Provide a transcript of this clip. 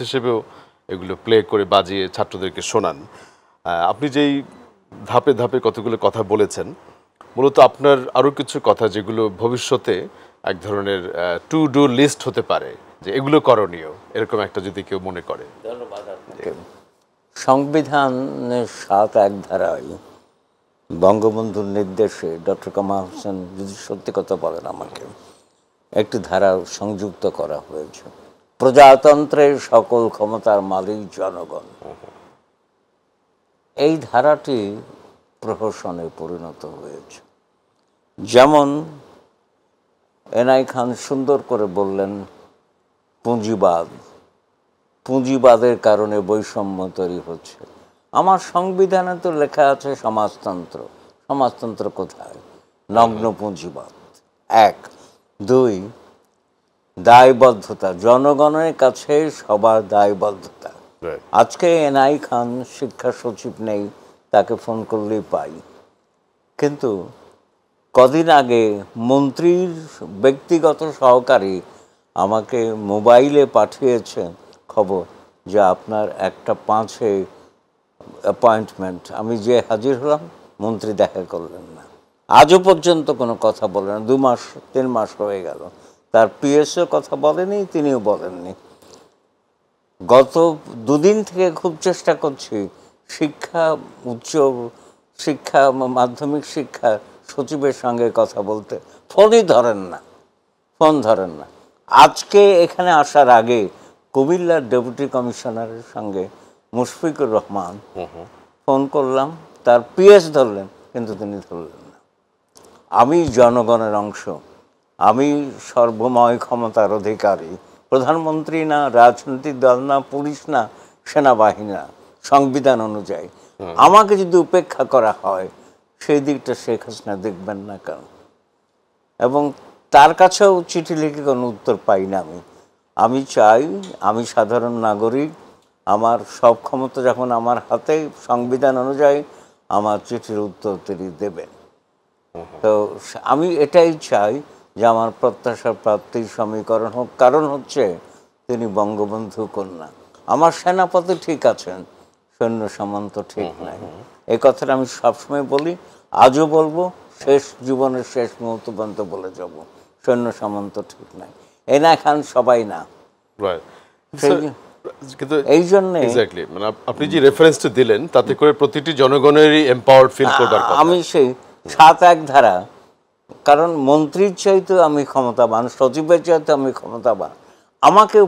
হিসেবেও এগুলো প্লে করে বাজিয়ে ছাত্রদেরকে শোনান। আপনি যেই ধাপে ধাপে কতগুলো কথা বলেছেন, মূলত আপনার আরও কিছু কথা যেগুলো ভবিষ্যতে এক ধরনের টু ডু লিস্ট হতে পারে, যে এগুলো করণীয়, এরকম একটা যদি কেউ মনে করে। ধন্যবাদ আপনাকে। সংবিধানের ৭-১ ধারায় বঙ্গবন্ধুর নির্দেশে ডক্টর কামাল হোসেন যদি সত্যি কথা বলেন আমাকে, একটি ধারা সংযুক্ত করা হয়েছে, প্রজাতন্ত্রের সকল ক্ষমতার মালিক জনগণ। এই ধারাটি প্রহসনে পরিণত হয়েছে। যেমন এনআই খান সুন্দর করে বললেন, পুঁজিবাদের কারণে বৈষম্য তৈরি হচ্ছে। আমার সংবিধানে তো লেখা আছে সমাজতন্ত্র। সমাজতন্ত্র কোথায়? নগ্ন পুঁজিবাদ। ১। ২, দায়বদ্ধতা, জনগণের কাছে সবার দায়বদ্ধতা। আজকে এনআই খান শিক্ষা সচিব নেই, তাকে ফোন করলেই পাই, কিন্তু কদিন আগে মন্ত্রীর ব্যক্তিগত সহকারী আমাকে মোবাইলে পাঠিয়েছে খবর যে আপনার 1:05 অ্যাপয়েন্টমেন্ট। আমি যে হাজির হলাম, মন্ত্রী দেখা করলেন না, আজও পর্যন্ত কোনো কথা বলেন না। 2 মাস 3 মাস হয়ে গেল, তার পিএসও কথা বলেনি, তিনিও বলেননি। গত 2 দিন থেকে খুব চেষ্টা করছি উচ্চ শিক্ষা মাধ্যমিক শিক্ষা সচিবের সঙ্গে কথা বলতে, ফোন ধরেন না। আজকে এখানে আসার আগে কুমিল্লার ডেপুটি কমিশনারের সঙ্গে মুশফিকুর রহমান ফোন করলাম, তার পিএস ধরলেন, কিন্তু তিনি ধরলেন না। আমি জনগণের অংশ, আমি সর্বময় ক্ষমতার অধিকারী, প্রধানমন্ত্রী না, রাজনৈতিক দল না, পুলিশ না, সেনাবাহিনী না। সংবিধান অনুযায়ী আমাকে যদি উপেক্ষা করা হয়, সেই দিকটা শেখ হাসিনা দেখবেন না কেন? এবং তার কাছেও চিঠি লিখে কোনো উত্তর পাই না। আমি চাই, আমি সাধারণ নাগরিক, আমার সব ক্ষমতা যখন আমার হাতে, সংবিধান অনুযায়ী আমার চিঠির উত্তর তিনি দেবেন। তো আমি এটাই চাই যে আমার প্রত্যাশার প্রাপ্তির সমীকরণ হোক। কারণ হচ্ছে তিনি বঙ্গবন্ধু কন্যা। আমার সেনাপতি ঠিক আছেন, সৈন্য সামন্ত ঠিক নাই। এই কথাটা আমি সবসময় বলি, আজও বলবো, জীবনের শেষ মুহূর্ত পর্যন্ত বলে যাব, সৈন্য সামন্ত ঠিক নাই। এনআই খান সবাই না, কিন্তু এই জন্যে মানে আপনি যে রেফারেন্সটা দিলেন, তাতে করে প্রতিটি জনগণেরই এম্পাওয়ার্ড ফিল করবার কথা। আমি সেই ৭-১ ধারা, কারণ মন্ত্রীর চাইতে আমি ক্ষমতাবান, সচিবের চাইতে আমি ক্ষমতাবান, আমাকে